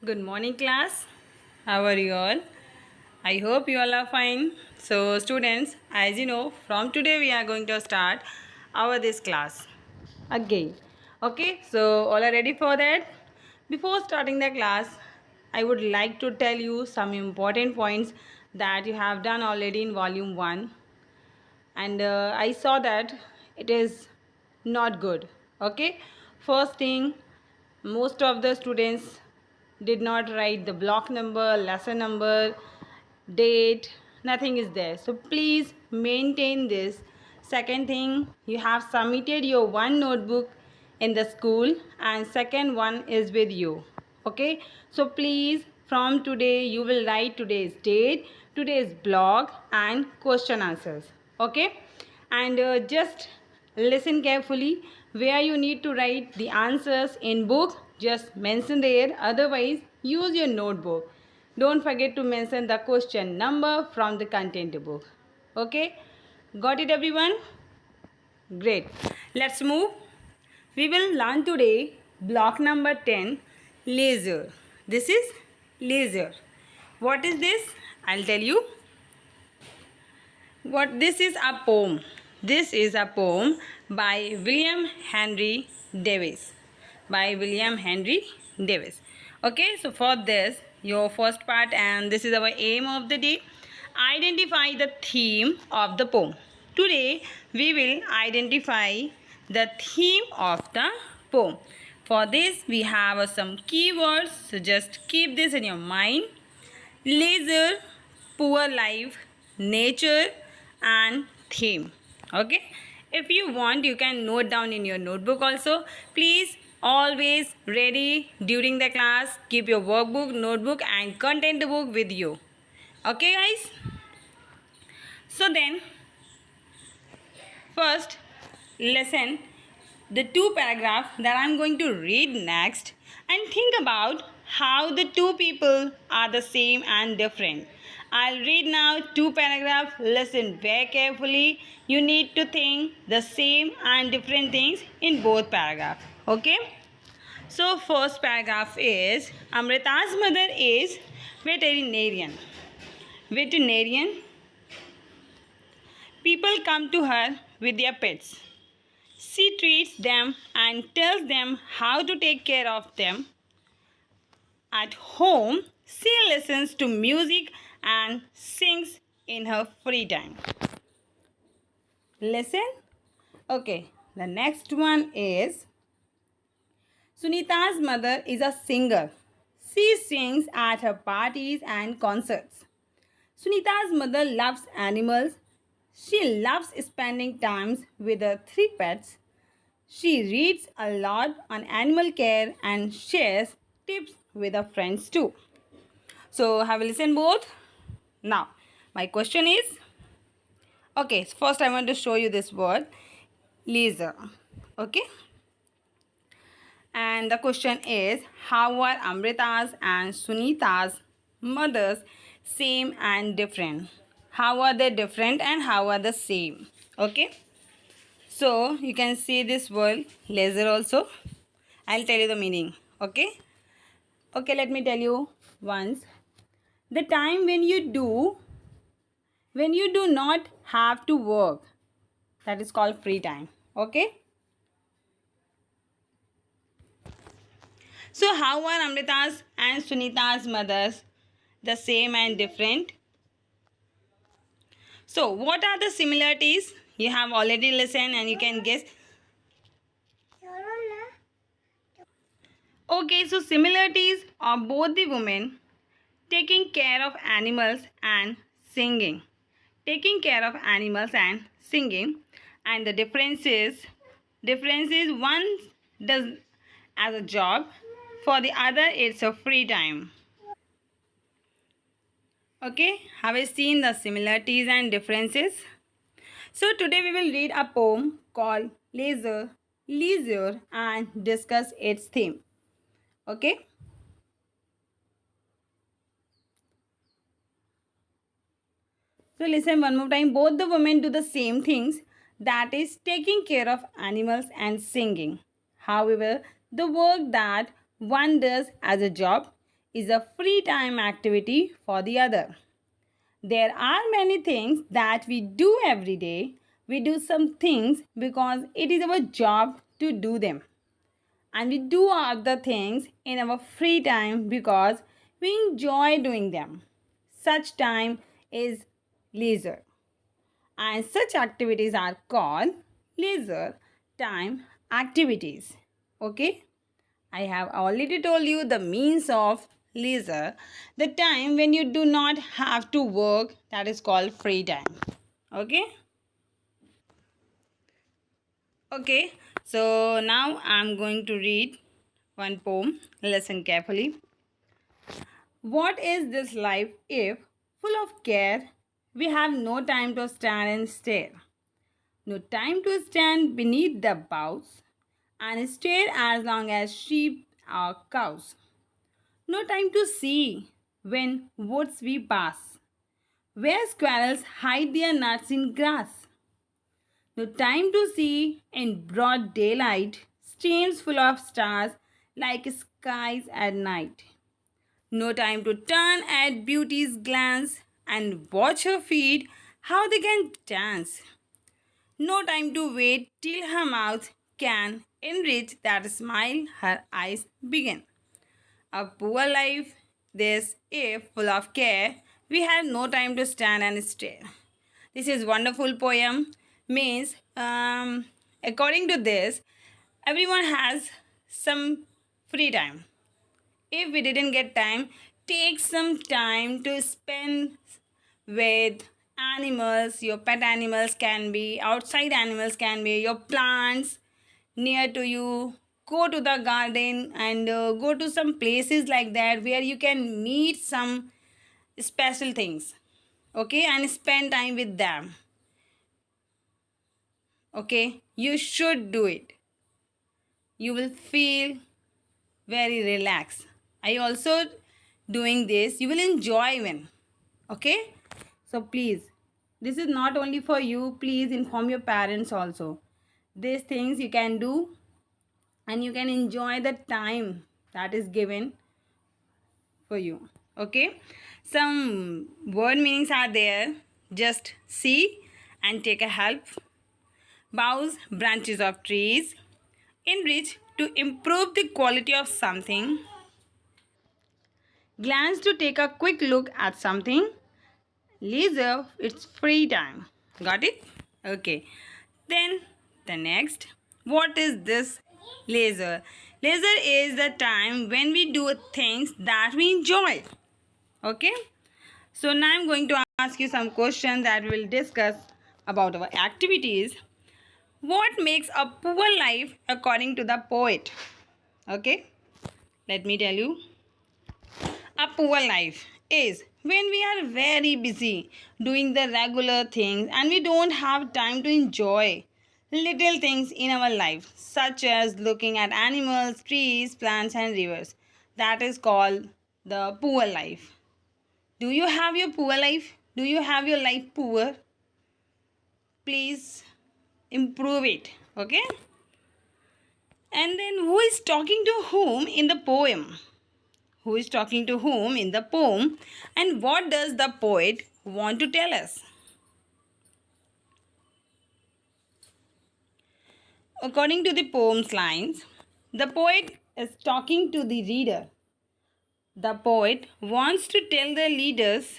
Good morning, class. How are you all? I hope you all are fine. So, students, as you know, from today we are going to start our this class again. Okay, so all are ready for that? Before starting the class, I would like to tell you some important points that you have done already in volume 1, and I saw that it is not good. Okay, first thing, most of the students did not write the block number, lesson number, date, nothing is there, so please maintain this. Second thing, you have submitted your one notebook in the school and second one is with you. Okay, so please from today you will write today's date, today's blog and question answers. Okay, and just listen carefully. Where you need to write the answers in book, just mention there, otherwise use your notebook. Don't forget to mention the question number from the content book. Okay, got it everyone? Great, let's move. We will learn today block number 10, laser. This is laser. What is this? I'll tell you. What this is a poem. This is a poem by William Henry Davis. By William Henry Davis. Okay, so for this, your first part, and this is our aim of the day. Identify the theme of the poem. Today, we will identify the theme of the poem. For this, we have some keywords, so just keep this in your mind. Leisure, poor life, nature and theme. Okay, if you want you can note down in your notebook also. Please always ready during the class, keep your workbook, notebook and content book with you. Okay guys, so then first listen the two paragraphs that I'm going to read next and think about how the two people are the same and different. I'll read now two paragraphs. Listen very carefully. You need to think the same and different things in both paragraphs. Okay? So first paragraph is Amrita's mother is veterinarian. Veterinarian. People come to her with their pets. She treats them and tells them how to take care of them. At home, she listens to music and sings in her free time. Listen. Okay, the next one is Sunita's mother is a singer. She sings at her parties and concerts. Sunita's mother loves animals. She loves spending time with her three pets. She reads a lot on animal care and shares tips with her friends too. So have a listen both. Now, my question is, okay, first I want to show you this word, laser. Okay. And the question is, how are Amrita's and Sunita's mothers same and different? How are they different and how are the same? Okay. So you can see this word laser also. I'll tell you the meaning. Okay. Okay, let me tell you once. The time when you do not have to work, that is called free time. Okay. So how are Amrita's and Sunita's mothers the same and different? So what are the similarities? You have already listened and you can guess. Okay, so similarities of both the women taking care of animals and singing. Taking care of animals and singing. And the differences one does as a job, for the other it's a free time. Okay, have you seen the similarities and differences? So today we will read a poem called Leisure and discuss its theme. Okay. So listen one more time. Both the women do the same things, that is taking care of animals and singing. However, the work that one does as a job is a free time activity for the other. There are many things that we do every day. We do some things because it is our job to do them. And we do other things in our free time because we enjoy doing them. Such time is leisure. And such activities are called leisure time activities. Okay? I have already told you the means of leisure, the time when you do not have to work, that is called free time. Okay? Okay, so now I'm going to read one poem. Listen carefully. What is this life if, full of care, we have no time to stand and stare? No time to stand beneath the boughs and stare as long as sheep or cows. No time to see when woods we pass, where squirrels hide their nuts in grass. No time to see in broad daylight streams full of stars like skies at night. No time to turn at beauty's glance and watch her feet how they can dance. No time to wait till her mouth can enrich that smile her eyes begin. A poor life, this if full of care, we have no time to stand and stare. This is wonderful poem. Means, according to this, everyone has some free time. If we didn't get time, take some time to spend with animals. Your pet animals can be, outside animals can be, your plants near to you. Go to the garden and go to some places like that where you can meet some special things. Okay, and spend time with them. Okay, you should do it. You will feel very relaxed. I also doing this, you will enjoy even. Okay, so please, this is not only for you, please inform your parents also. These things you can do and you can enjoy the time that is given for you. Okay, some word meanings are there, just see and take a help. Boughs, branches of trees, enrich to improve the quality of something. Glance to take a quick look at something. Leisure, it's free time. Got it? Okay. Then the next. What is this leisure? Leisure is the time when we do things that we enjoy. Okay? So now I'm going to ask you some questions that we will discuss about our activities. What makes a poor life according to the poet? Okay? Let me tell you. A poor life is when we are very busy doing the regular things and we don't have time to enjoy little things in our life, such as looking at animals, trees, plants, and rivers. That is called the poor life. Do you have your poor life? Do you have your life poor? Please improve it. Okay? And then who is talking to whom in the poem? Who is talking to whom in the poem, and what does the poet want to tell us? According to the poem's lines, the poet is talking to the reader. The poet wants to tell the readers,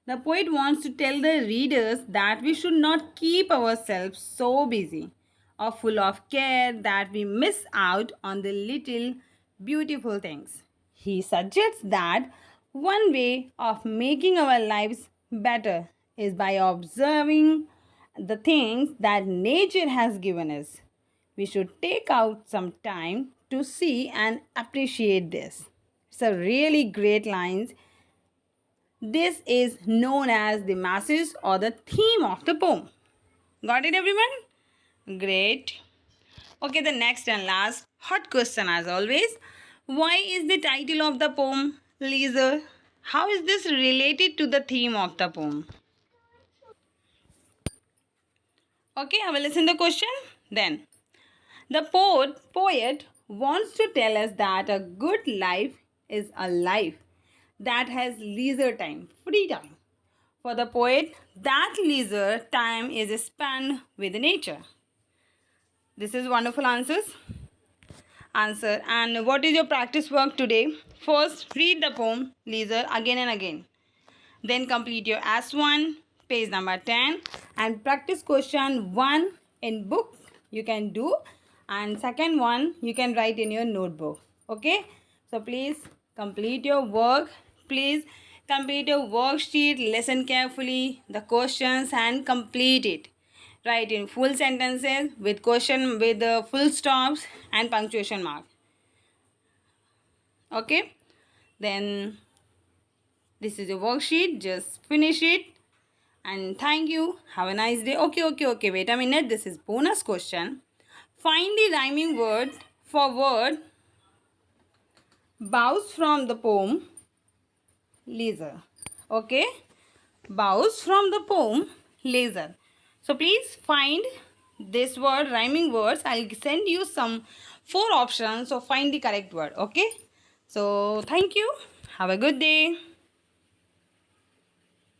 the poet wants to tell the readers that we should not keep ourselves so busy or full of care that we miss out on the little beautiful things. He suggests that one way of making our lives better is by observing the things that nature has given us. We should take out some time to see and appreciate this. It's a really great lines. This is known as the message or the theme of the poem. Got it, everyone? Great. Okay, the next and last hot question as always. Why is the title of the poem Leisure? How is this related to the theme of the poem? Okay, I will listen the question then. The poet wants to tell us that a good life is a life that has leisure time, free time. For the poet, that leisure time is spent with nature. This is wonderful answer. And what is your practice work today? First, read the poem Leisure again and again. Then complete your S1, page number 10, and practice question 1 in book you can do, and second one you can write in your notebook. Okay? So please complete your work. Please complete your worksheet, listen carefully the questions and complete it. Write in full sentences with question with full stops and punctuation mark. Okay? Then this is a worksheet. Just finish it. And thank you. Have a nice day. Okay. Wait a minute. This is bonus question. Find the rhyming word for word bows from the poem leisure. Okay? Bows from the poem leisure. So please find this word, rhyming words. I'll send you some 4 options. So find the correct word. Okay? So thank you. Have a good day.